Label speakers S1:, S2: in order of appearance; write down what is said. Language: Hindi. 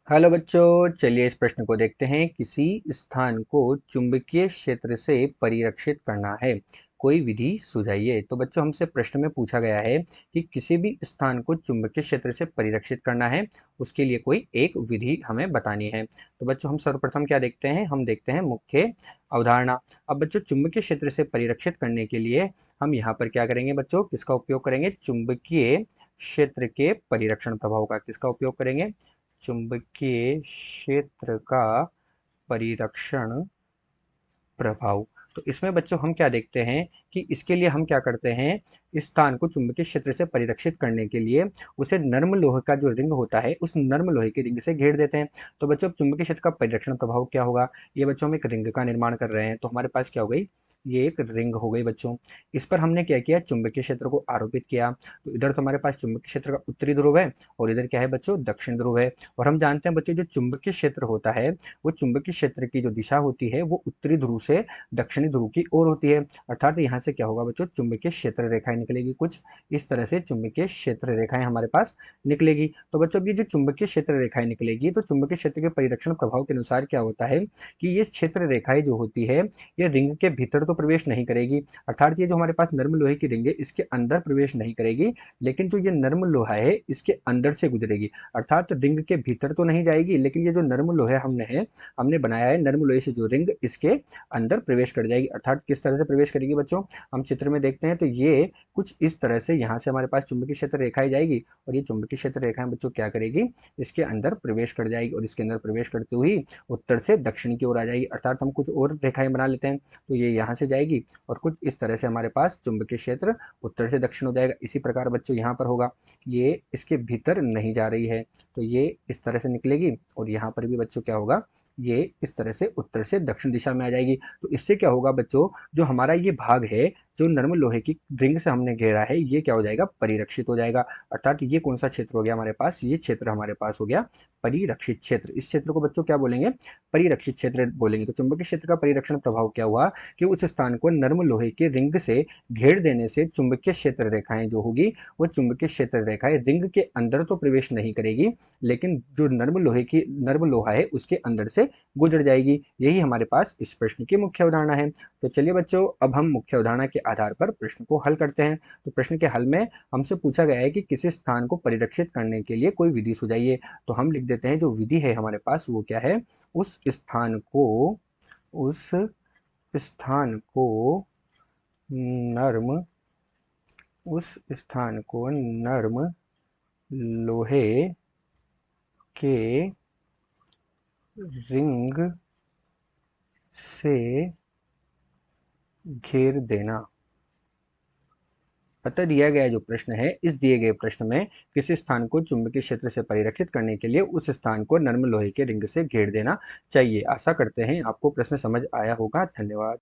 S1: हेलो बच्चों, चलिए इस प्रश्न को देखते हैं। किसी स्थान को चुंबकीय क्षेत्र से परिरक्षित करना है, कोई विधि सुझाइए। तो बच्चों, हमसे प्रश्न में पूछा गया है कि किसी भी स्थान को चुंबकीय क्षेत्र से परिरक्षित करना है, उसके लिए कोई एक विधि हमें बतानी है। तो बच्चों, हम सर्वप्रथम क्या देखते हैं, हम देखते हैं मुख्य अवधारणा। अब बच्चों, चुंबकीय क्षेत्र से परिरक्षित करने के लिए हम यहाँ पर क्या करेंगे बच्चों, किसका उपयोग करेंगे? चुंबकीय क्षेत्र के परिरक्षण प्रभाव का। किसका उपयोग करेंगे? चुंबकीय क्षेत्र का परिरक्षण प्रभाव। तो इसमें बच्चों हम क्या देखते हैं कि इसके लिए हम क्या करते हैं, इस स्थान को चुंबकीय क्षेत्र से परिरक्षित करने के लिए उसे नर्म लोहे का जो रिंग होता है, उस नर्म लोहे के रिंग से घेर देते हैं। तो बच्चों, चुंबकीय क्षेत्र का परिरक्षण प्रभाव क्या होगा? ये बच्चों हम एक रिंग का निर्माण कर रहे हैं, तो हमारे पास क्या हो गई? ये एक रिंग हो गई बच्चों। इस पर हमने क्या किया? चुंबकीय क्षेत्र को आरोपित किया। तो इधर तो हमारे पास चुंबकीय क्षेत्र का उत्तरी ध्रुव है और इधर क्या है बच्चों? दक्षिण ध्रुव है। और हम जानते हैं बच्चों, जो चुंबकीय क्षेत्र होता है, वो चुंबकीय क्षेत्र की जो दिशा होती है वो उत्तरी ध्रुव से दक्षिणी ध्रुव की ओर होती है। अर्थात यहाँ से क्या होगा बच्चों? चुंबकीय क्षेत्र रेखाएं निकलेगी। कुछ इस तरह से चुंबकीय क्षेत्र रेखाएं हमारे पास निकलेगी। तो बच्चों, अब ये जो चुंबकीय क्षेत्र रेखाएं निकलेगी, तो चुंबकीय क्षेत्र के परिरक्षण प्रभाव के अनुसार क्या होता है कि ये क्षेत्र रेखाएं जो होती है, ये रिंग के भीतर तो प्रवेश नहीं करेगी। अर्थात ये जो हमारे पास नर्म लोहे की रिंग है, इसके अंदर प्रवेश नहीं करेगी, लेकिन जो ये नर्म लोहा है इसके अंदर से गुजरेगी। अर्थात रिंग के भीतर तो नहीं जाएगी, लेकिन ये जो नर्म लोहा हमने बनाया है, नर्म लोहे से जो रिंग, इसके अंदर प्रवेश कर जाएगी। अर्थात किस तरह से प्रवेश करेगी बच्चों, हम चित्र में देखते हैं। तो ये कुछ इस तरह से यहाँ से हमारे पास चुंबकीय क्षेत्र रेखाएं जाएगी और ये चुंबकीय क्षेत्र रेखाएं बच्चों क्या करेगी? इसके अंदर प्रवेश कर जाएगी और इसके अंदर प्रवेश करते हुए उत्तर से दक्षिण की ओर आ जाएगी। अर्थात हम कुछ और रेखाएं बना लेते हैं। तो ये यहाँ से जाएगी और कुछ इस तरह से हमारे पास चुंबकीय क्षेत्र उत्तर से दक्षिण हो जाएगा। इसी प्रकार बच्चों यहाँ पर होगा, ये इसके भीतर नहीं जा रही है, तो ये इस तरह से निकलेगी और यहाँ पर भी बच्चों क्या होगा? ये इस तरह से उत्तर से दक्षिण दिशा में आ जाएगी। तो इससे क्या होगा बच्चों, जो हमारा ये भाग है, जो नर्म लोहे की रिंग से हमने घेरा है, ये क्या हो जाएगा? परिरक्षित हो जाएगा। अर्थात ये कौन सा क्षेत्र हो गया हमारे पास? ये क्षेत्र हमारे पास हो गया परिरक्षित क्षेत्र। इस क्षेत्र को बच्चों क्या बोलेंगे? परिरक्षित क्षेत्र बोलेंगे। तो चुंबकीय क्षेत्र का परिरक्षण प्रभाव क्या हुआ कि उस स्थान को नर्म लोहे के रिंग से घेर देने से चुंबकीय क्षेत्र रेखाएं जो होगी, वो चुंबकीय क्षेत्र रेखाएं रिंग के अंदर तो प्रवेश नहीं करेगी, लेकिन जो नर्म लोहा है उसके अंदर से गुजर जाएगी। यही हमारे पास इस प्रश्न की मुख्य अवधारणा है। तो चलिए बच्चों, अब हम मुख्य अवधारणा के आधार पर प्रश्न को हल करते हैं। तो प्रश्न के हल में हमसे पूछा गया है कि किसी स्थान को परिरक्षित करने के लिए कोई विधि सुझाइए। तो हम लिख देते हैं, जो विधि है हमारे पास वो क्या है? उस स्थान को नर्म उस स्थान को नर्म लोहे के रिंग से घेर देना। अतः दिया गया जो प्रश्न है, इस दिए गए प्रश्न में किसी स्थान को चुंबकीय क्षेत्र से परिरक्षित करने के लिए उस स्थान को नर्म लोहे के रिंग से घेर देना चाहिए। आशा करते हैं आपको प्रश्न समझ आया होगा। धन्यवाद।